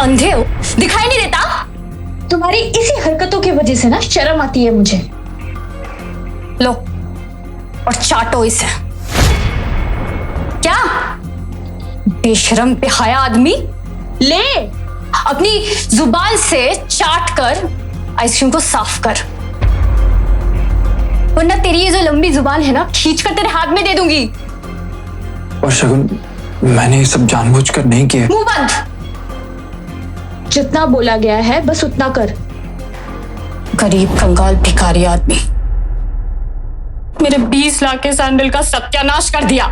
अंधे हो, दिखाई नहीं देता? तुम्हारी इसी हरकतों की वजह से ना शर्म आती है मुझे। लो और चाटो इसे। क्या बेशरम बेहया आदमी, ले अपनी जुबान से चाट कर आइसक्रीम को साफ कर, वरना तेरी ये जो लंबी जुबान है ना खींच कर तेरे हाथ में दे दूंगी। और शगुन, मैंने ये सब जानबूझकर नहीं किया। मुंह बंद। जितना बोला गया है बस उतना कर। गरीब कंगाल भिखारी आदमी, मेरे 20 लाख के सैंडल का सत्यानाश कर दिया।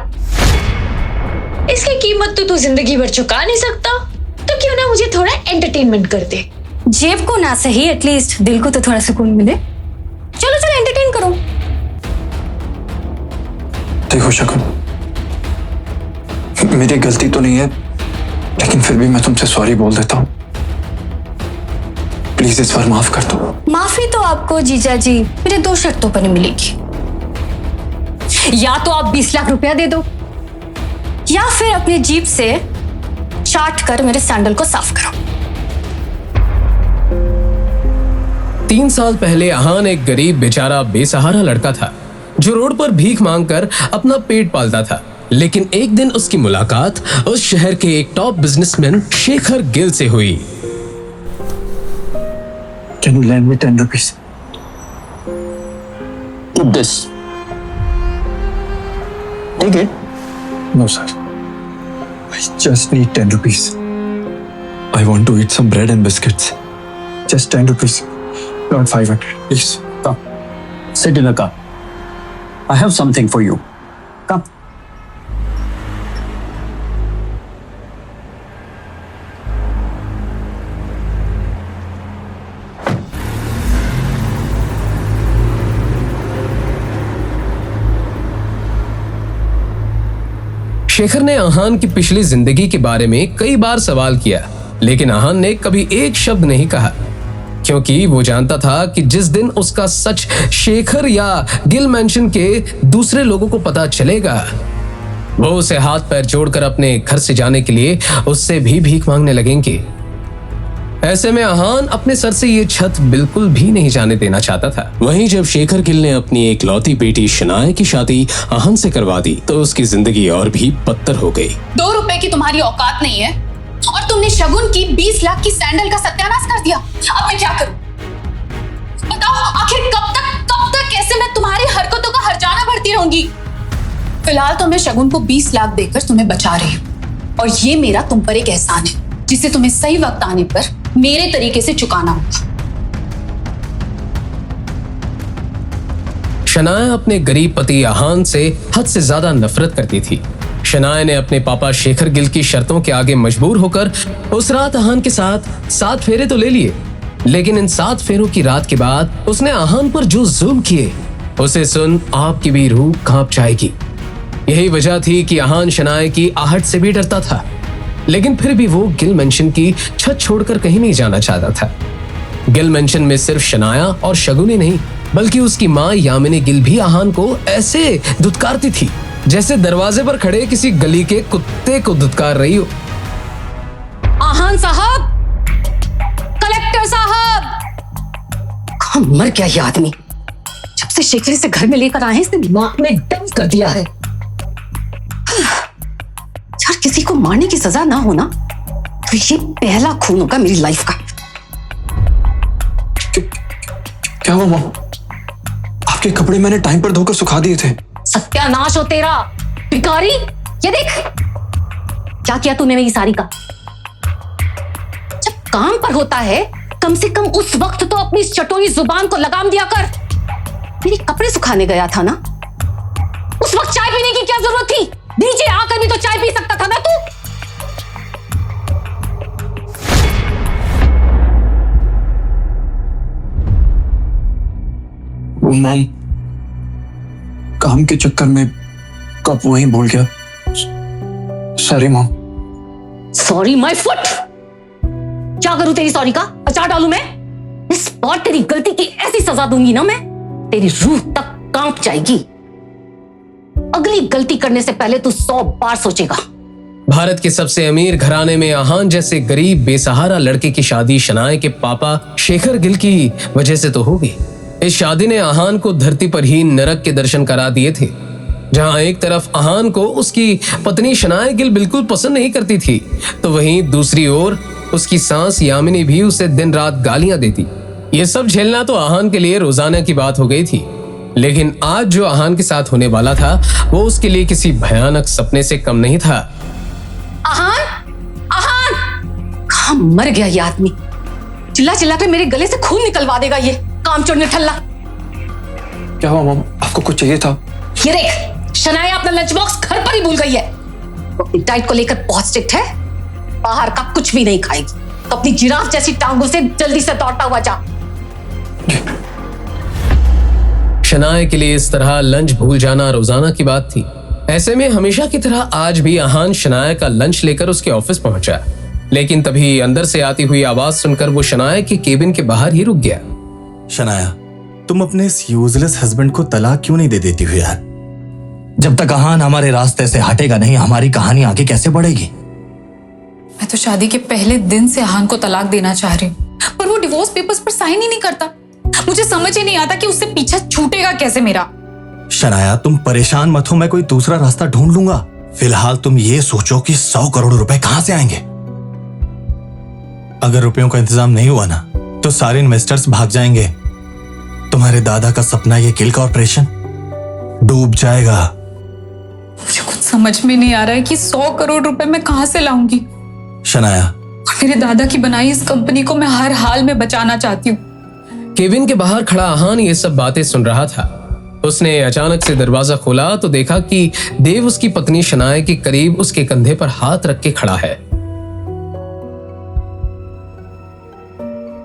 इसकी कीमत तो तू जिंदगी भर चुका नहीं सकता, तो क्यों ना मुझे थोड़ा एंटरटेनमेंट कर दे। जेब को ना सही, एटलीस्ट दिल को तो थोड़ा सुकून मिले। चलो चलो एंटरटेन करो। देखो शगुन, मेरी गलती तो नहीं है, लेकिन फिर भी मैं तुमसे सॉरी बोल देता हूँ। प्लीज इस बार माफ कर दो। माफी तो आपको जीजा जी मेरे 2 शर्तों पर मिलेगी। या तो आप 20 लाख रुपया दे दो, या फिर अपनी जीभ से चाट कर मेरे सैंडल को साफ करो। 3 साल पहले अहान एक गरीब बेचारा बेसहारा लड़का था जो रोड पर भीख मांगकर अपना पेट पालता था। लेकिन एक दिन उसकी मुलाकात उस शहर के एक टॉप बिजनेसमैन शेखर गिल से हुई। Can you lend me 10 rupees? Keep this. Take it. No, sir. I just need 10 rupees. I want to eat some bread and biscuits. Just 10 rupees. Not 500. Please. Come. Sit in the car. I have something for you. Come. Shekhar ने अहान की पिछली जिंदगी के बारे में कई बार सवाल किया, लेकिन अहान ने कभी एक शब्द नहीं कहा, क्योंकि वो जानता था कि जिस दिन उसका सच शेखर या गिल मैंशन के दूसरे लोगों को पता चलेगा, वो उसे हाथ पैर जोड़कर अपने घर से जाने के लिए उससे भी भीख मांगने लगेंगे। ऐसे में अहान अपने सर से ये छत बिल्कुल भी नहीं जाने देना चाहता था। वहीं जब शेखर गिल ने अपनी एक लौती बेटी शनाया की शादी अहान से करवा दी, तो उसकी जिंदगी और भी बदतर हो गई। 2 रुपए की तुम्हारी औकात नहीं है और तुमने शगुन की 20 लाख की सैंडल का सत्यानाश कर दिया। अब मैं क्या करूं? बताओ आखिर कब तक कैसे मैं तुम्हारी हरकतों का हर्जाना भरती रहूंगी? फिलहाल तो मैं शगुन को 20 लाख देकर तुम्हें बचा रही हूँ, और ये मेरा तुम पर एक एहसान है जिसे तुम्हें सही वक्त आने पर मेरे तरीके से चुकाना होगा। शनाया अपने गरीब पति अहान से हद से ज्यादा नफरत करती थी। शनाया ने अपने पापा शेखर गिल की शर्तों के आगे मजबूर होकर उस रात अहान के साथ 7 फेरे तो ले लिए, लेकिन इन 7 फेरों की रात के बाद उसने अहान पर जो जुल्म किए, उसे सुन आपकी भी रूह कांप जाएगी। यही वजह थी कि अहान शनाया की आहट से भी डरता था, लेकिन फिर भी वो गिल मेंशन की छत छोड़कर कहीं नहीं जाना चाहता था। गिल मेंशन में सिर्फ शनाया और शगुन ही नहीं, बल्कि उसकी माँ यामिनी गिल भी अहान को ऐसे दुत्कारती थी जैसे दरवाजे पर खड़े किसी गली के कुत्ते को दुत्कार रही हो। आहान साहब, कलेक्टर साहब, मर गया ये आदमी। जब से शेखर इसे घर में लेकर आए इसने दिमाग में डंप कर दिया है। यार किसी को मारने की सजा ना होना तो ये पहला खून होगा मेरी लाइफ का। क्या हुआ माँ? आपके कपड़े मैंने टाइम पर धोकर सुखा दिए थे। सत्यानाश हो तेरा भिखारी। ये देख क्या किया तूने मेरी साड़ी का। जब काम पर होता है कम से कम उस वक्त तो अपनी चटोरी जुबान को लगाम दिया कर। मेरे कपड़े सुखाने गया था ना, उस वक्त चाय पीने की क्या जरूरत थी? नीचे आकर भी तो चाय पी सकता था ना तू। वो मैम काम के चक्कर में कब वहीं भूल गया। Sorry mom. Sorry my foot. क्या करूं तेरी सॉरी का? अचार डालूं मैं? इस बार तेरी गलती की ऐसी सजा दूंगी ना मैं, तेरी रूह तक कांप जाएगी। अगली गलती करने से पहले तू 100 बार सोचेगा। भारत के सबसे अमीर घराने में आहान जैसे गरीब बेसहारा लड़के की शादी शनाए के पापा शेखर गिल की वजह से तो होगी। इस शादी ने आहान को धरती पर ही नरक के दर्शन करा दिए थे, जहां एक तरफ आहान को उसकी पत्नी शनाए गिल बिल्कुल पसंद नहीं करती थी, तो वहीं दूसरी ओर उसकी सास यामिनी भी उसे दिन रात गालियां देती। ये सब झेलना तो आहान के लिए रोजाना की बात हो गई थी, लेकिन आज जो आहान के साथ होने वाला था वो उसके लिए किसी भयानक सपने से कम नहीं था। आहान, आहान, कहाँ मर गया ये आदमी? चिल्ला चिल्ला के मेरे गले से खून निकलवा देगा ये कामचोर निठल्ला। क्या हुआ मॉम, आपको कुछ चाहिए था? ये देख, शनाया अपना लंच बॉक्स घर पर ही भूल गई है। वो अपनी डाइट को लेकर बहुत स्ट्रिक्ट है, बाहर का कुछ भी नहीं खाएगी, तो अपनी जिराफ जैसी टांगों से जल्दी से दौड़ता हुआ जा। शनाए के लिए इस तरह लंच भूल जाना रोजाना की बात थी। ऐसे में हमेशा की तरह आज भी आहान शनाए का लंच लेकर उसके ऑफिस पहुंचा, लेकिन तभी अंदर से आती हुई आवाज सुनकर वो शनाए के केबिन के बाहर ही रुक गया। शनाया, तुम अपने इस यूजलेस हस्बैंड को तलाक क्यों नहीं दे देती हो यार? जब तक आहान हमारे रास्ते से हटेगा नहीं, हमारी कहानी आगे कैसे बढ़ेगी? मैं तो शादी के पहले दिन से आहान को तलाक देना चाह रही हूँ, पर वो डिवोर्स पेपर्स पर साइन ही नहीं करता। मुझे समझ ही नहीं आता कि उससे पीछा छूटेगा कैसे मेरा। शनाया, तुम परेशान मत हो, मैं कोई दूसरा रास्ता ढूंढ लूंगा। फिलहाल तुम ये सोचो कि 100 करोड़ रुपए कहां से आएंगे। अगर रुपयों का इंतजाम नहीं हुआ ना, तो सारे इन्वेस्टर्स भाग जाएंगे। तुम्हारे दादा का सपना, ये किल का ऑपरेशन डूब जाएगा। मुझे कुछ समझ में नहीं आ रहा है कि 100 करोड़ रुपए मैं कहां से लाऊंगी। शनाया, मेरे दादा की बनाई इस कंपनी को मैं हर हाल में बचाना चाहती हूँ। केबिन के बाहर खड़ा आहान ये सब बातें सुन रहा था। उसने अचानक से दरवाजा खोला तो देखा कि देव उसकी पत्नी शनाए के करीब उसके कंधे पर हाथ रख के खड़ा है।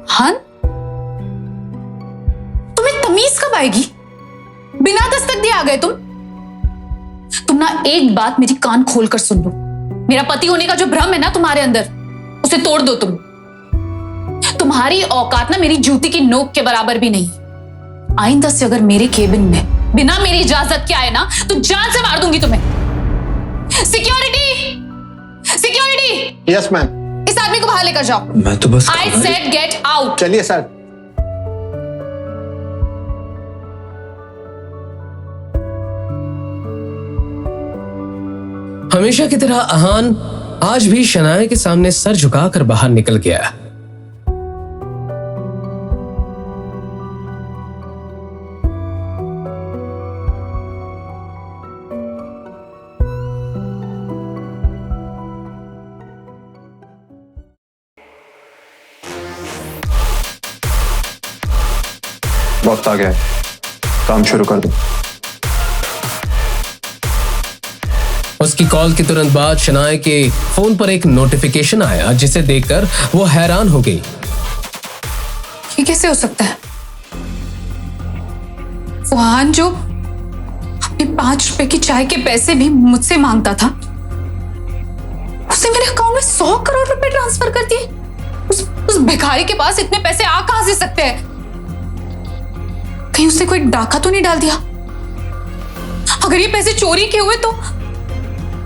हान, तुम्हें तमीज कब आएगी? बिना दस्तक दिए आ गए तुम ना एक बात मेरी कान खोलकर सुन लो। मेरा पति होने का जो भ्रम है ना तुम्हारे अंदर, उसे तोड़ दो तुम। तुम्हारी औकात ना मेरी जूती की नोक के बराबर भी नहीं। आइंदा से अगर मेरे केबिन में बिना मेरी इजाजत के आए ना, तो जान से मार दूंगी तुम्हें। Security, security, yes ma'am. इस आदमी को बाहर लेकर जाओ। मैं तो बस आई सेड गेट आउट। चलिए सर। हमेशा की तरह आहान आज भी शनाए के सामने सर झुकाकर बाहर निकल गया। वक्त आ गया है, काम शुरू कर दो। उसकी कॉल के तुरंत बाद शनाए के फोन पर एक नोटिफिकेशन आया, जिसे देखकर वो हैरान हो गई। ये कैसे हो सकता है? वो आहान जो अपने 5 रुपए की चाय के पैसे भी मुझसे मांगता था, उसने मेरे अकाउंट में 100 करोड़ रुपए ट्रांसफर कर दिए। उस भिखारी के पास इतने पैसे आ कहां से सकते हैं? कहीं उसने कोई डाका तो नहीं डाल दिया? अगर ये पैसे चोरी किए हुए तो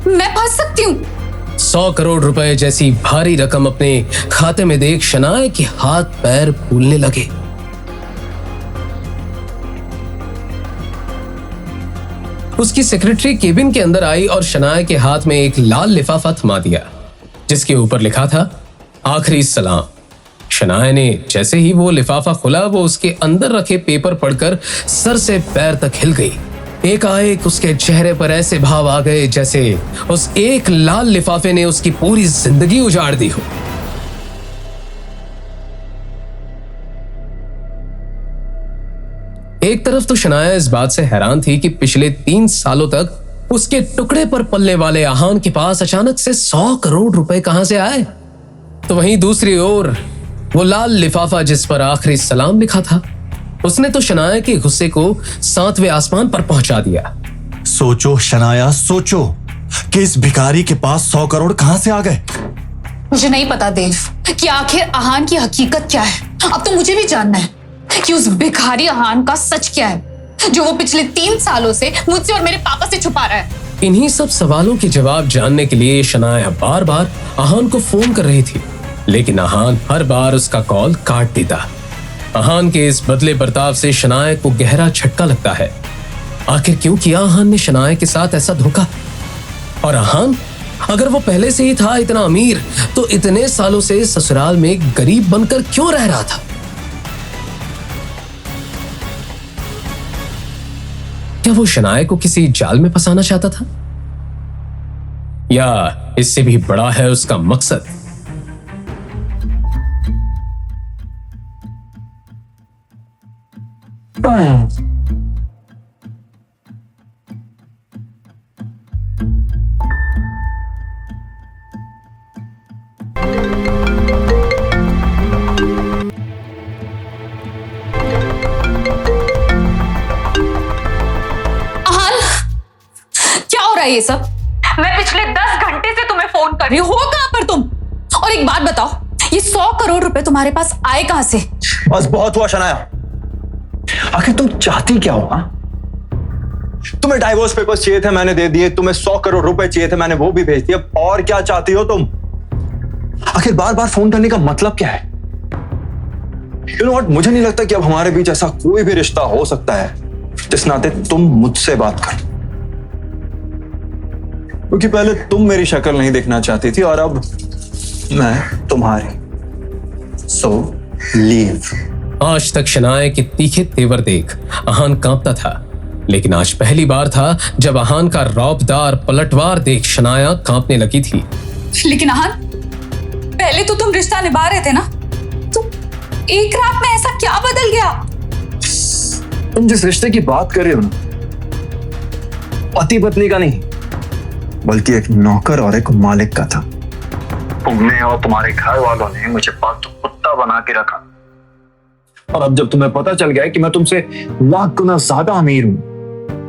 मैं फंस सकती हूँ। 100 करोड़ रुपए जैसी भारी रकम अपने खाते में देख शनाए के हाथ पैर फूलने लगे। उसकी सेक्रेटरी केबिन के अंदर आई और शनाए के हाथ में एक लाल लिफाफा थमा दिया, जिसके ऊपर लिखा था आखिरी सलाम। शनाए ने जैसे ही वो लिफाफा खुला, वो उसके अंदर रखे पेपर पढ़कर सर से पैर तक हिल गई। एकाएक उसके चेहरे पर ऐसे भाव आ गए जैसे उस एक लाल लिफाफे ने उसकी पूरी जिंदगी उजाड़ दी हो। एक तरफ तो शनाया इस बात से हैरान थी कि पिछले 3 सालों तक उसके टुकड़े पर पलने वाले आहान के पास अचानक से 100 करोड़ रुपए कहां से आए, तो वहीं दूसरी ओर वो लाल लिफाफा जिस पर आखिरी सलाम लिखा था, उसने तो शनाया के गुस्से को 7वें आसमान पर पहुंचा दिया। सोचो शनाया, सोचो कि इस भिखारी के पास 100 करोड़ कहां से आ गए। मुझे नहीं पता देव कि आखिर आहान की हकीकत क्या है। अब तो मुझे भी जानना है कि उस भिखारी आहान का सच क्या है, जो वो पिछले 3 सालों से मुझसे और मेरे पापा से छुपा रहा है। इन्हीं सब सवालों के जवाब जानने के लिए शनाया बार बार आहान को फोन कर रही थी, लेकिन आहान हर बार उसका कॉल काट देता। आहान के इस बदले बर्ताव से शनाया को गहरा झटका लगता है। आखिर क्यों किया आहान ने शनाया के साथ ऐसा धोखा? और आहान, अगर वो पहले से ही था इतना अमीर, तो इतने सालों से ससुराल में गरीब बनकर क्यों रह रहा था? क्या वो शनाया को किसी जाल में फंसाना चाहता था, या इससे भी बड़ा है उसका मकसद? ये सब मैं पिछले 10 घंटे से तुम्हें फोन कर रही हूँ, हो कहां पर तुम? और एक बात बताओ, ये 100 करोड़ रुपए तुम्हारे पास आए कहां से? बस बहुत हुआ शनाया, आखिर तुम चाहती क्या हो? तुम्हें डाइवोर्स पेपर्स चाहिए थे, मैंने दे दिए। तुम्हें 100 करोड़ रुपए चाहिए थे, मैंने वो भी भेज दिए। और क्या चाहती हो तुम? आखिर बार बार फोन करने का मतलब क्या है? You know what? मुझे नहीं लगता कि अब हमारे बीच ऐसा कोई भी रिश्ता हो सकता है जिस नाते तुम मुझसे बात करो, क्योंकि पहले तुम मेरी शक्ल नहीं देखना चाहती थी और अब मैं तुम्हारी। So leave. आज तक शनाया के तीखे तेवर देख आहान कांपता था, लेकिन आज पहली बार था जब आहान का रौबदार पलटवार देख शनाया कांपने लगी थी। लेकिन आहान, पहले तो तुम रिश्ता निभा रहे थे ना, तो एक रात में ऐसा क्या बदल गया? तुम जिस रिश्ते की बात कर रहे हो ना, पति पत्नी का नहीं, बल्कि एक नौकर और एक मालिक का था। तुमने और तुम्हारे घर वालों ने मुझे पालतू कुत्ता बना के रखा, और अब जब तुम्हें पता चल गया है कि मैं तुमसे लाख गुना ज्यादा अमीर हूं,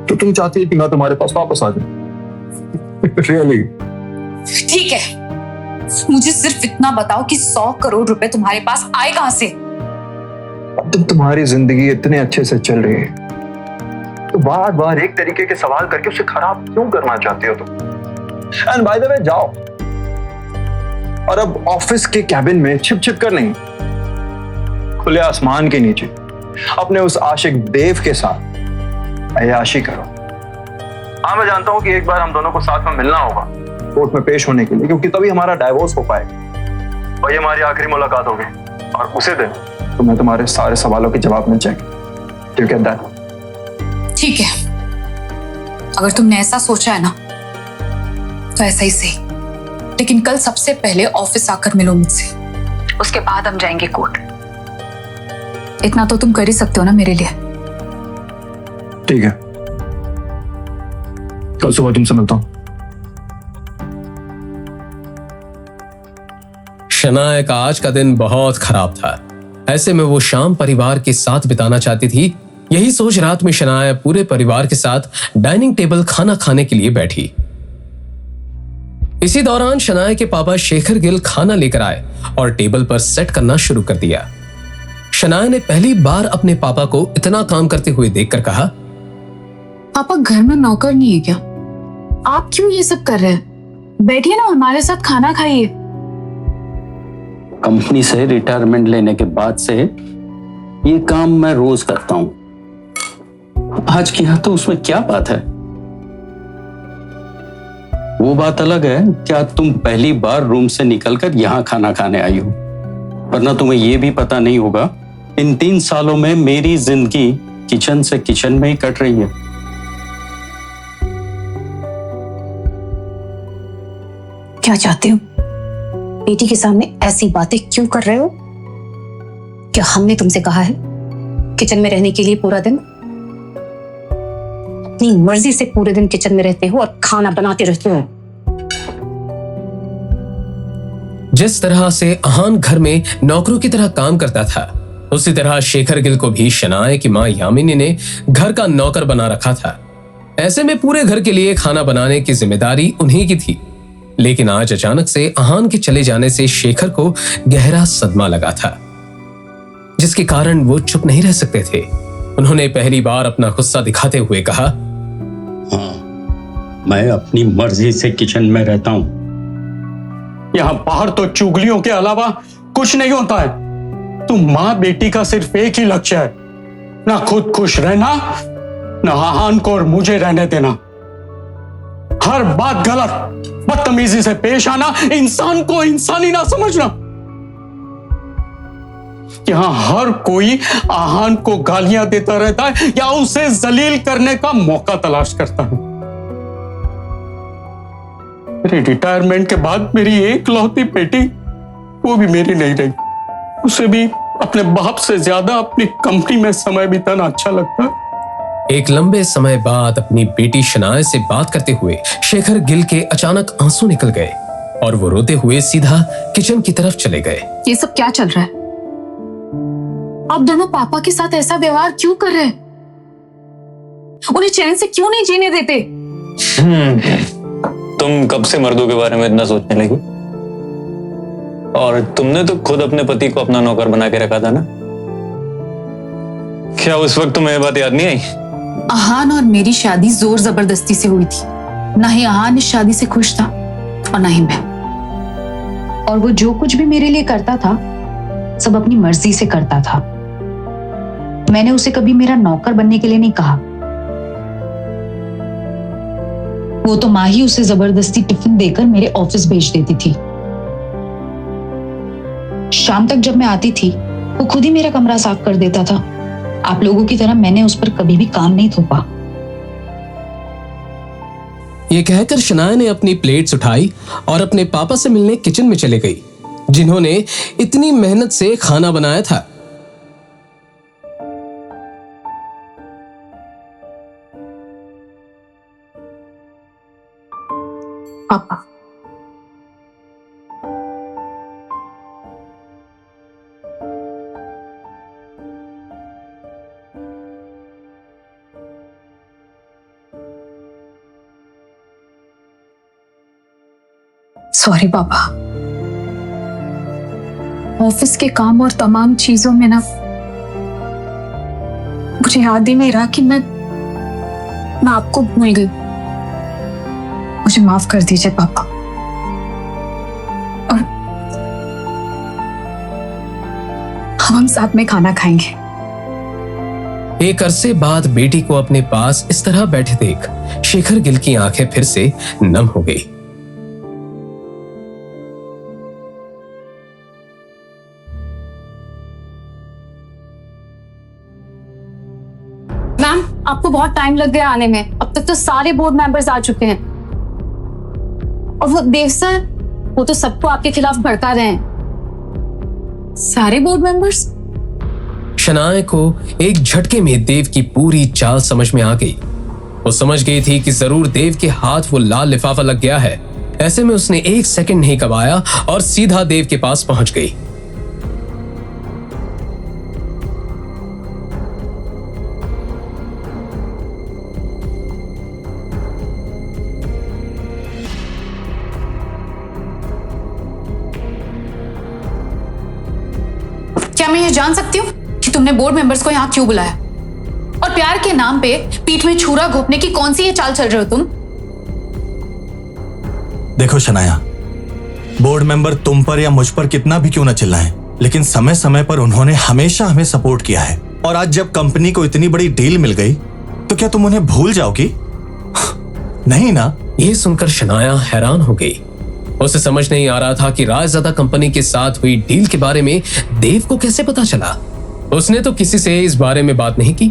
तो तुम चाहती है कि मैं तुम्हारे पास वापस आ जाऊं। रियली? ठीक है, मुझे सिर्फ इतना बताओ कि 100 करोड़ रुपए तुम्हारे पास आए कहां से? अब तुम तुम्हारी जिंदगी इतने अच्छे से चल रही है, तो बार बार एक तरीके के सवाल करके उसे खराब क्यों करना चाहती हो तुम? एंड बाय द वे, जाओ और अब ऑफिस के कैबिन में छिप छिप कर नहीं, खुले आसमान के नीचे अपने उस आशिक देव के साथ अय्याशी करो। हाँ, मैं जानता हूं कि एक बार हम दोनों को साथ में मिलना होगा कोर्ट में पेश होने के लिए, क्योंकि तभी हमारा डाइवोर्स हो पाएगा और ये हमारी आखिरी मुलाकात होगी, और उसी दिन तुम्हें तुम्हारे सारे सवालों के जवाब मिल जाएंगे। Do you get that? ठीक है, अगर तुमने ऐसा सोचा है ना, तो ऐसा ही सही, लेकिन कल सबसे पहले ऑफिस आकर मिलो मुझसे, उसके बाद हम जाएंगे कोर्ट। इतना तो तुम कर ही सकते हो ना मेरे लिए। ठीक है, कल सुबह तुमसे मिलता हूं। शनाया का आज का दिन बहुत खराब था। ऐसे में वो शाम परिवार के साथ बिताना चाहती थी। यही सोच रात में शनाया पूरे परिवार के साथ डाइनिंग टेबल खाना खाने के लिए बैठी। इसी दौरान शनाया के पापा शेखर गिल खाना लेकर आए और टेबल पर सेट करना शुरू कर दिया। शनाया ने पहली बार अपने पापा को इतना काम करते हुए देखकर कहा, पापा, घर में नौकर नहीं है क्या? आप क्यों ये सब कर रहे हैं? बैठिए ना, हमारे साथ खाना खाइए। कंपनी से रिटायरमेंट लेने के बाद से ये काम मैं रोज करता हूं। आज किया तो उसमें क्या बात है? वो बात अलग है क्या तुम पहली बार रूम से निकलकर यहां खाना खाने आई हो, वरना तुम्हें ये भी पता नहीं होगा इन 3 सालों में मेरी जिंदगी किचन से किचन में ही कट रही है। क्या चाहते हो? बेटी के सामने ऐसी बातें क्यों कर रहे हो? क्या हमने तुमसे कहा है किचन में रहने के लिए पूरा दिन? अपनी मर्जी से पूरे दिन किचन में रहते हो और खाना बनाते रहते हो। जिस तरह से आहान घर में नौकरों की तरह काम करता था, उसी तरह शेखर गिल को भी शनाया की मां यामिनी ने घर का नौकर बना रखा था। ऐसे में पूरे घर के लिए खाना बनाने की जिम्मेदारी उन्हीं की थी। लेकिन आज अचानक से आहान के चले जाने से शेखर को गहरा सदमा लगा था, जिसके कारण वो चुप नहीं रह सकते थे। उन्होंने पहली बार अपना गुस्सा दिखाते हुए कहा, हाँ, मैं अपनी मर्जी से किचन में रहता हूं। यहां बाहर तो चुगलियों के अलावा कुछ नहीं होता है। तुम मां बेटी का सिर्फ एक ही लक्ष्य है, ना खुद खुश रहना, ना आहान को और मुझे रहने देना। हर बात गलत, बदतमीजी से पेश आना, इंसान को इंसानी ना समझना। यहां हर कोई आहान को गालियां देता रहता है या उसे जलील करने का मौका तलाश करता है। मेरे रिटायरमेंट के बाद मेरी एकलौती बेटी, वो भी मेरी नहीं रही। उसे भी अपने बाप से ज्यादा अपनी कंपनी में समय बिताना अच्छा लगता है। एक लंबे समय बाद अपनी बेटी शनाया से बात करते हुए शेखर गिल के अचानक आंसू निकल गए और वो रोते हुए सीधा किचन की तरफ चले गए। ये सब क्या चल रहा है? आप दोनों पापा के साथ ऐसा व्यवहार क्यों कर रहे हैं? उन्हें चैन से क्यों नहीं जीने देते? तुम कब से मर्दों के बारे में इतना सोचने लगी? और तुमने तो खुद अपने पति को अपना नौकर बना के रखा था ना? क्या उस वक्त तुम्हें बात याद नहीं आई? आहान और मेरी शादी जोर जबरदस्ती से हुई थी। ना ही आहान इस शादी से खुश था और ना ही मैं। और वो जो कुछ भी मेरे लिए करता था सब अपनी मर्जी से करता था। मैंने उसे कभी मेरा नौकर बनने के लिए नहीं कहा। वो तो माँ ही उसे जबरदस्ती टिफिन देकर मेरे ऑफिस भेज देती थी। शाम तक जब मैं आती थी वो खुद ही मेरा कमरा साफ कर देता था। आप लोगों की तरह मैंने उस पर कभी भी काम नहीं थोपा। ये कहकर शनाया ने अपनी प्लेट्स उठाई और अपने पापा से मिलने किचन में चले गई, जिन्होंने इतनी मेहनत से खाना बनाया था। पापा, सॉरी पापा। ऑफिस के काम और तमाम चीजों में ना मुझे याद ही नहीं रहा कि मैं आपको भूल गई। मुझे माफ कर दीजिए पापा। और हम साथ में खाना खाएंगे। एक अरसे बाद बेटी को अपने पास इस तरह बैठे देख शेखर गिल की आंखें फिर से नम हो गई। मैम, आपको बहुत टाइम लग गया आने में। अब तक तो सारे बोर्ड मेंबर्स आ चुके हैं। और वो देव सर, वो तो सबको आपके खिलाफ भड़का रहे हैं। सारे बोर्ड मेंबर्स? शनाया को एक झटके में देव की पूरी चाल समझ में आ गई। वो समझ गई थी कि जरूर देव के हाथ वो लाल लिफाफा लग गया है। ऐसे में उसने एक सेकंड नहीं गवाया और सीधा देव के पास पहुंच गई। क्या मैं ये जान सकती हूँ कि तुमने बोर्ड मेंबर्स को यहाँ क्यों बुलाया? और प्यार के नाम पे पीठ में छुरा घोंपने की कौन सी ये चाल चल रहे हो तुम? देखो शनाया, बोर्ड मेंबर तुम पर या मुझ पर कितना भी क्यों न चिल्लाएं, लेकिन समय समय पर उन्होंने हमेशा हमें सपोर्ट किया है। और आज जब कंपनी को इतनी बड़ी डील मिल गई तो क्या तुम उन्हें भूल जाओगी? नहीं ना। ये सुनकर शनाया हैरान हो गई। उसे समझ नहीं आ रहा था कि राजज़ादा कंपनी के साथ हुई डील के बारे में देव को कैसे पता चला। उसने तो किसी से इस बारे में बात नहीं की।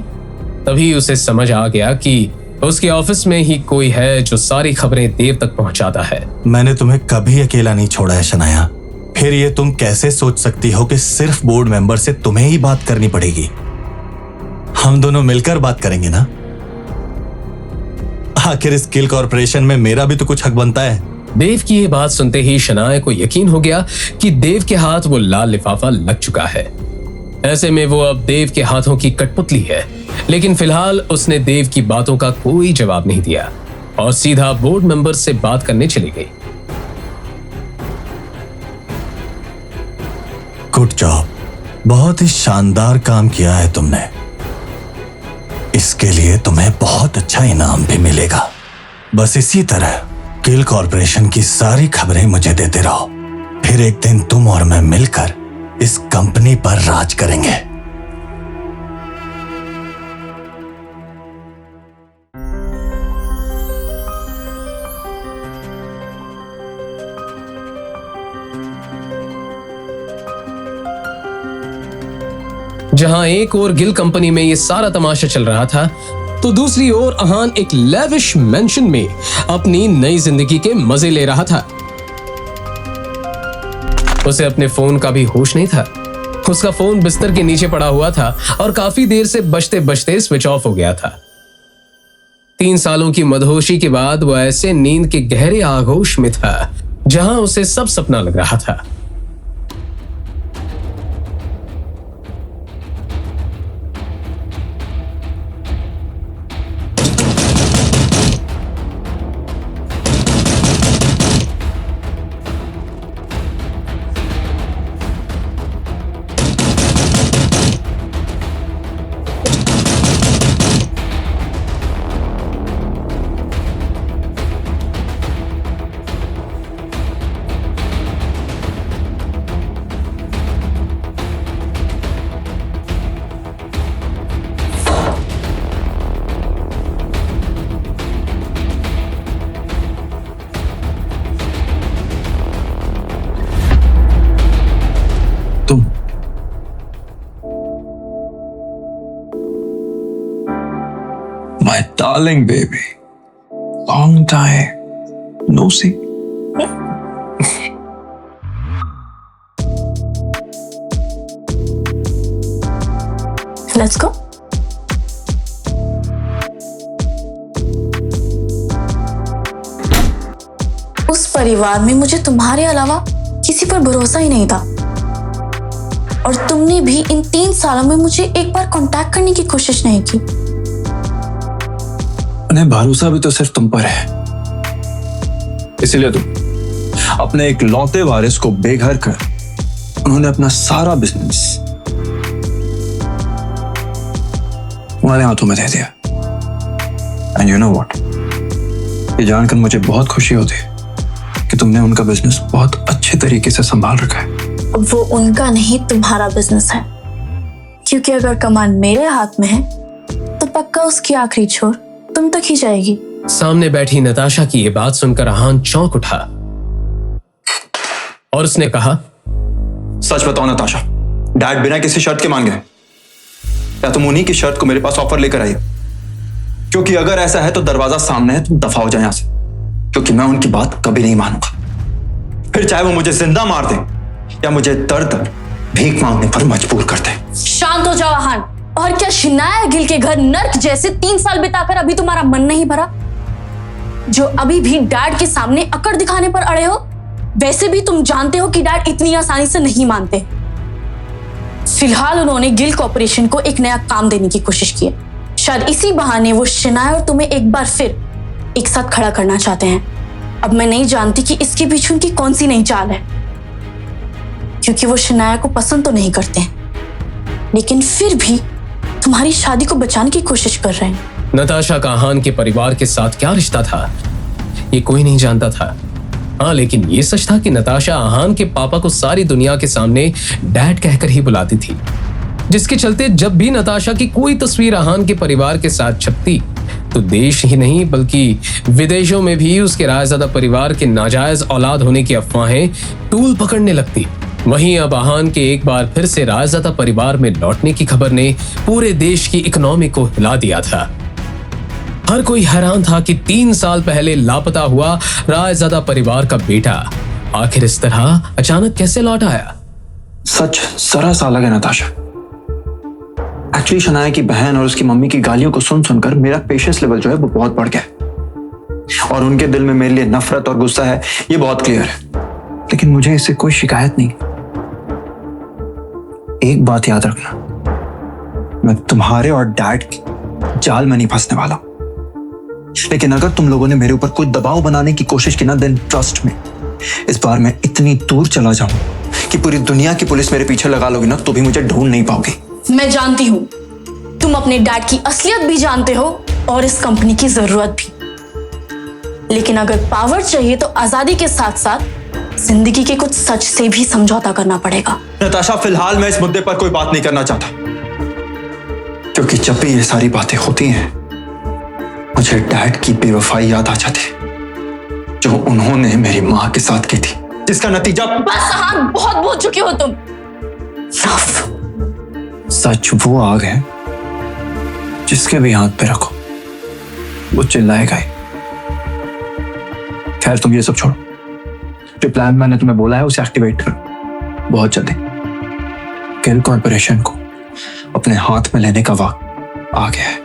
तभी उसे समझ आ गया कि उसके ऑफिस में ही कोई है जो सारी खबरें देव तक पहुंचाता है। मैंने तुम्हें कभी अकेला नहीं छोड़ा है शनाया। फिर ये तुम कैसे सोच सकती हो कि सिर्फ बोर्ड मेंबर से तुम्हें ही बात करनी पड़ेगी? हम दोनों मिलकर बात करेंगे ना। आखिर इस गिल कॉर्पोरेशन में मेरा भी तो कुछ हक बनता है। देव की ये बात सुनते ही शनाया को यकीन हो गया कि देव के हाथ वो लाल लिफाफा लग चुका है। ऐसे में वो अब देव के हाथों की कठपुतली है। लेकिन फिलहाल उसने देव की बातों का कोई जवाब नहीं दिया और सीधा बोर्ड मेंबर से बात करने चली गई। गुड जॉब, बहुत ही शानदार काम किया है तुमने। इसके लिए तुम्हें बहुत अच्छा इनाम भी मिलेगा। बस इसी तरह गिल कॉरपोरेशन की सारी खबरें मुझे देते रहो, फिर एक दिन तुम और मैं मिलकर इस कंपनी पर राज करेंगे। जहां एक ओर गिल कंपनी में ये सारा तमाशा चल रहा था, तो दूसरी ओर अहान एक लेविश मेंशन में अपनी नई जिंदगी के मजे ले रहा था। उसे अपने फोन का भी होश नहीं था। उसका फोन बिस्तर के नीचे पड़ा हुआ था और काफी देर से बजते बजते स्विच ऑफ हो गया था। 3 सालों की मदहोशी के बाद वो ऐसे नींद के गहरे आगोश में था जहां उसे सब सपना लग रहा था। तुम My darling baby, long time no see. Let's go. उस परिवार में मुझे तुम्हारे अलावा किसी पर भरोसा ही नहीं था, और तुमने भी इन 3 सालों में मुझे एक बार कांटेक्ट करने की कोशिश नहीं की। उन्हें भरोसा भी तो सिर्फ तुम पर है, इसीलिए तुम अपने एक लौते वारिस को बेघर कर उन्होंने अपना सारा बिजनेस तुम्हारे हाथों में दे दिया। एंड यू नो व्हाट, ये जानकर मुझे बहुत खुशी होती है कि तुमने उनका बिजनेस बहुत अच्छे तरीके से संभाल रखा है। वो उनका नहीं, तुम्हारा बिजनेस है, क्योंकि अगर कमान मेरे हाथ में है तो पक्का उसकी आखिरी छोर तुम तक ही जाएगी। सामने बैठी नताशा की ये बात सुनकर अहान चौंक उठा और उसने कहा, सच बताओ नताशा, डैड बिना किसी शर्त के मान गए या तुम उन्हीं की शर्त को मेरे पास ऑफर लेकर आई? क्योंकि अगर ऐसा है तो दरवाजा सामने है, तुम दफा हो जाए यहां से, क्योंकि मैं उनकी बात कभी नहीं मानूंगा। फिर चाहे वो मुझे जिंदा मार दे या मुझे दर दर भीख मांगने पर मजबूर कर दे। शांत हो जाओ अहान। और क्या शिनाया गिल के घर नर्क जैसे 3 साल बिताकर अभी तुम्हारा मन नहीं भरा, जो अभी भी डैड के सामने अकड़ दिखाने पर अड़े हो? वैसे भी तुम जानते हो कि डैड इतनी आसानी से नहीं मानते। फिलहाल उन्होंने गिल कॉर्पोरेशन को एक नया काम देने की कोशिश की है। शायद इसी बहाने वो शिनाया और तुम्हें एक बार फिर एक साथ खड़ा करना चाहते हैं। अब मैं नहीं जानती कि इसके पीछे उनकी कौन सी नई चाल है, क्योंकि वो शिनाया को पसंद तो नहीं करते हैं, लेकिन फिर भी तुम्हारी शादी को बचाने की कोशिश कर रहे हैं। नताशा का अहान के परिवार के साथ क्या रिश्ता था ये कोई नहीं जानता था। हाँ, लेकिन ये सच था कि नताशा अहान के पापा को सारी दुनिया के सामने डैड कहकर ही बुलाती थी, जिसके चलते जब भी नताशा की कोई तस्वीर अहान के परिवार के साथ छपती तो देश ही नहीं बल्कि विदेशों में भी उसके रायज़ादा परिवार के नाजायज औलाद होने की अफवाहें तूल पकड़ने लगती। वहीं अब अहान के एक बार फिर से रायज़ादा परिवार में लौटने की खबर ने पूरे देश की इकोनॉमी को हिला दिया था। हर कोई हैरान था कि 3 साल पहले लापता हुआ रायज़ादा परिवार का बेटा आखिर इस तरह अचानक कैसे लौट आया। सच जरा सा अलग है नताशा। एक्चुअली शनाया की बहन और उसकी मम्मी की गालियों को सुन सुनकर मेरा पेशेंस लेवल जो है वो बहुत बढ़ गया, और उनके दिल में मेरे लिए नफरत और गुस्सा है, ये बहुत क्लियर है। लेकिन मुझे इससे कोई शिकायत नहीं। एक बात याद रखना, मैं तुम्हारे और डैड की जाल में नहीं फंसने वाला। लेकिन अगर तुम लोगों ने मेरे ऊपर कोई दबाव बनाने की कोशिश की ना, देन ट्रस्ट में इस बार मैं इतनी दूर चला जाऊं कि पूरी दुनिया की पुलिस मेरे पीछे लगा लोगी ना तो भी मुझे ढूंढ नहीं पाओगी। मैं जानती हूँ, तुम अपने डैड की असलियत भी जानते हो और इस कंपनी की जरूरत भी। लेकिन अगर पावर चाहिए तो आजादी के साथ साथ जिंदगी के कुछ सच से भी समझौता करना पड़ेगा। नताशा, फिलहाल मैं इस मुद्दे पर कोई बात नहीं करना चाहता, क्योंकि जब भी ये सारी बातें होती हैं मुझे डैड की बेवफाई याद आ जाती है जो उन्होंने मेरी माँ के साथ की थी, जिसका नतीजा बस हाँ, बहुत बोल चुके हो तुम। सच वो आग है जिसके भी हाथ पे रखो वो चिल्लाएगा ही। खैर तुम ये सब छोड़ो, जो प्लान मैंने तुम्हें बोला है उसे एक्टिवेट करो बहुत जल्दी। गिल कॉर्पोरेशन को अपने हाथ में लेने का वक्त आ गया है।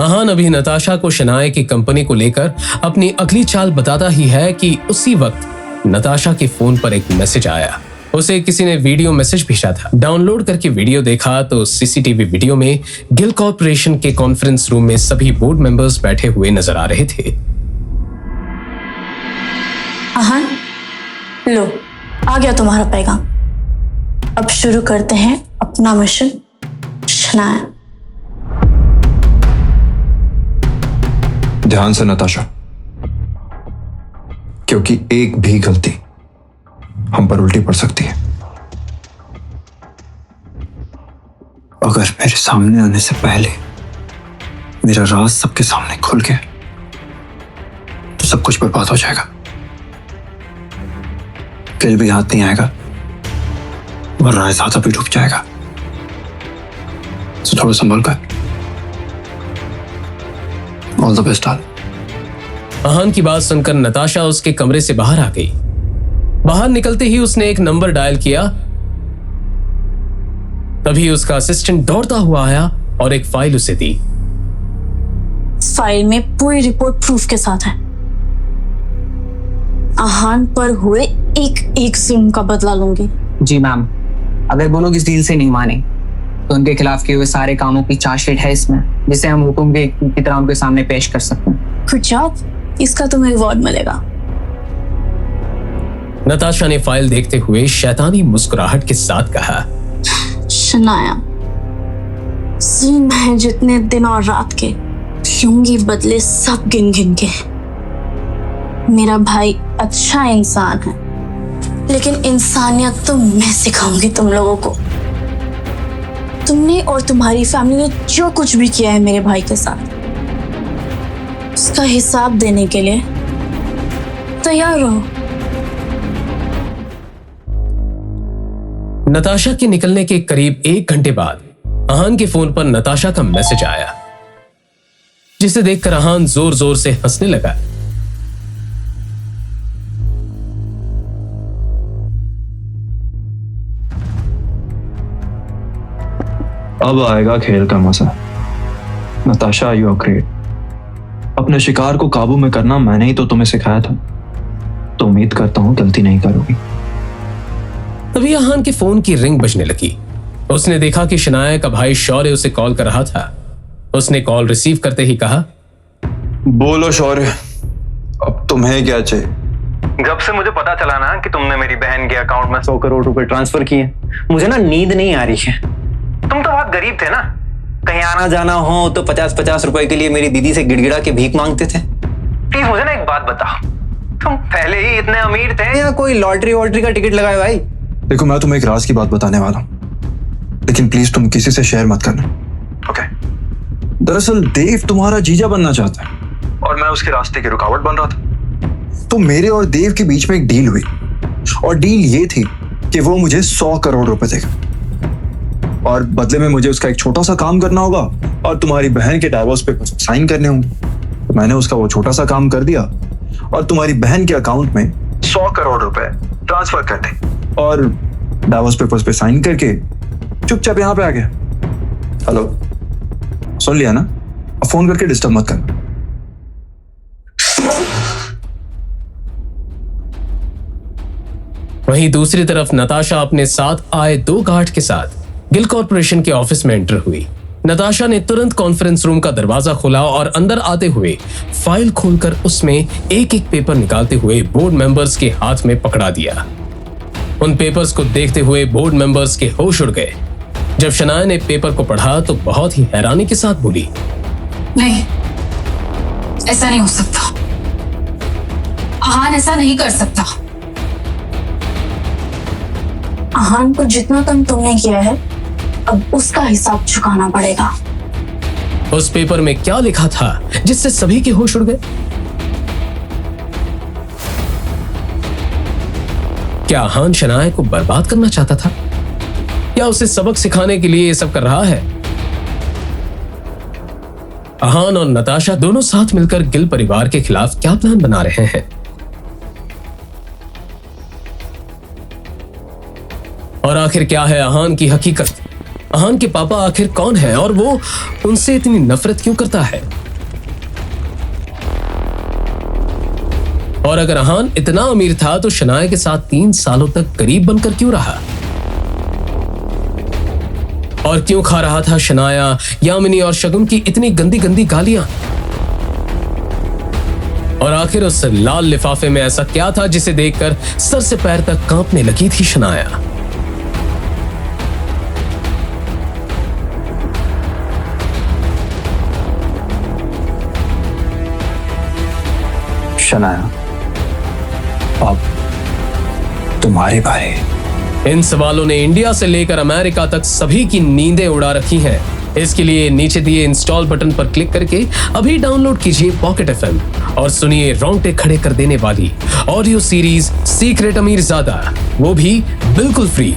आहान अभी नताशा को शनाए की कंपनी को लेकर अपनी अगली चाल बताता ही है कि उसी वक्त नताशा के फोन पर एक मैसेज आया। उसे किसी ने वीडियो मैसेज भेजा था। डाउनलोड करके वीडियो देखा तो सीसीटीवी वीडियो में गिल कॉर्पोरेशन के कॉन्फ्रेंस रूम में सभी बोर्ड मेंबर्स बैठे हुए नजर आ रहे थे। आहान, लो आ गया तुम्हारा पैगाम। अब शुरू करते हैं अपना मिशन शनाया। ध्यान से नताशा, क्योंकि एक भी गलती हम पर उल्टी पड़ सकती है। अगर मेरे सामने आने से पहले मेरा राज सबके सामने खुल गया तो सब कुछ बर्बाद हो जाएगा। किल भी हाथ नहीं आएगा और राज ज्यादा भी डूब जाएगा। तो थोड़ा संभल कर। All the best. आहान की बात सुनकर नताशा उसके कमरे से बाहर आ गई। बाहर निकलते ही उसने एक नंबर डायल किया। तभी उसका असिस्टेंट दौड़ता हुआ आया और एक फाइल उसे दी। इस फाइल में पूरी रिपोर्ट प्रूफ के साथ है। आहान पर हुए एक एक जुल्म का बदला लूंगी। जी मैम, अगर वो लोग इस डील से नहीं माने तो उनके खिलाफ किए हुए सारे कामों की चार्जशीट है इसमें, जिसे हम हुक्म की तरह उनके सामने पेश कर सकते हैं। गुड जॉब, इसका तुम्हें रिवॉर्ड मिलेगा। नताशा ने फाइल देखते हुए शैतानी मुस्कुराहट के साथ कहा, शनाया, जुल्म है जितने दिन और रात के, लूंगी बदले सब गिन गिन के। मेरा भाई अच्छा इंसान है, लेकिन इंसानियत तो मैं सिखाऊंगी तुम लोगों को। तुमने और तुम्हारी फैमिली ने जो कुछ भी किया है मेरे भाई के साथ, उसका हिसाब देने के लिए तैयार रहो। नताशा के निकलने के करीब 1 घंटे बाद आहान के फोन पर नताशा का मैसेज आया, जिसे देखकर आहान जोर जोर से हंसने लगा। अब आएगा खेल का मजा। Natasha, you are great. अपने शिकार को काबू में करना मैंने ही तो तुम्हें सिखाया था, तो उम्मीद करता हूं गलती नहीं करोगी। तभी आहान के फोन की रिंग बजने लगी। उसने देखा कि शनाया का भाई शौर्य उसे कॉल कर रहा था। उसने कॉल रिसीव करते ही कहा, बोलो शौर्य, अब तुम्हें क्या चाहिए? जब से मुझे पता चला ना कि तुमने मेरी बहन के अकाउंट में 100 करोड़ रुपए ट्रांसफर किए, मुझे ना नींद नहीं आ रही है। तुम तो बहुत गरीब थे ना, कहीं आना जाना हो तो 50-50 रुपए के लिए मेरी दीदी से गिड़गिड़ा के भीख मांगते थे। प्लीज मुझे ना एक बात बताओ, तुम पहले ही इतने अमीर थे या कोई लॉटरी वॉटरी का टिकट लगाए भाई? देखो, मैं तुम्हें एक राज की बात बताने वाला हूं, लेकिन प्लीज तुम किसी से शेयर मत करना, ओके? दरअसल देव तुम्हारा जीजा बनना चाहता है और मैं उसके रास्ते की रुकावट बन रहा था। तो मेरे और देव के बीच में एक डील हुई, और डील ये थी कि वो मुझे 100 करोड़ रुपए देगा और बदले में मुझे उसका एक छोटा सा काम करना होगा और तुम्हारी बहन के डाइवोर्स पेपर साइन करने होंगे। तो मैंने उसका वो छोटा सा काम कर दिया और तुम्हारी बहन के अकाउंट में 100 करोड़ रुपए ट्रांसफर कर दे और डाइवोर्स पेपर्स पे साइन करके चुपचाप यहां पे आ गया। हेलो, सुन लिया ना? अब फोन करके डिस्टर्ब मत करना। वहीं दूसरी तरफ नताशा अपने साथ आए 2 गार्ड के साथ गिल कॉर्पोरेशन के ऑफिस में एंटर हुई। नताशा ने तुरंत कॉन्फ्रेंस रूम का दरवाजा खोला और अंदर आते हुए फाइल खोलकर उसमें एक एक पेपर निकालते हुए बोर्ड मेंबर्स के हाथ में पकड़ा दिया। उन पेपर्स को देखते हुए बोर्ड मेंबर्स के होश उड़ गए। जब शनाया ने पेपर को पढ़ा तो बहुत ही हैरानी के साथ बोली, नहीं, ऐसा नहीं हो सकता। आहान ऐसा नहीं कर सकता। आहान को जितना तंग तुमने किया है अब उसका हिसाब चुकाना पड़ेगा। उस पेपर में क्या लिखा था जिससे सभी के होश उड़ गए? क्या आहान शनाया को बर्बाद करना चाहता था या उसे सबक सिखाने के लिए ये सब कर रहा है? आहान और नताशा दोनों साथ मिलकर गिल परिवार के खिलाफ क्या प्लान बना रहे हैं? और आखिर क्या है आहान की हकीकत? आहान के पापा आखिर कौन है और वो उनसे इतनी नफरत क्यों करता है? और अगर आहान इतना अमीर था तो शनाया के साथ 3 सालों तक गरीब बनकर क्यों रहा? और क्यों खा रहा था शनाया, यामिनी और शगुन की इतनी गंदी गंदी गालियां? और आखिर उस लाल लिफाफे में ऐसा क्या था जिसे देखकर सर से पैर तक कांपने लगी थी शनाया? शनाया, अब तुम्हारी बारी। इन सवालों ने इंडिया से लेकर अमेरिका तक सभी की नींदें उड़ा रखी हैं। इसके लिए नीचे दिए इंस्टॉल बटन पर क्लिक करके अभी डाउनलोड कीजिए पॉकेट एफएम और सुनिए रोंगटे खड़े कर देने वाली ऑडियो सीरीज सीक्रेट अमीरजादा, वो भी बिल्कुल फ्री।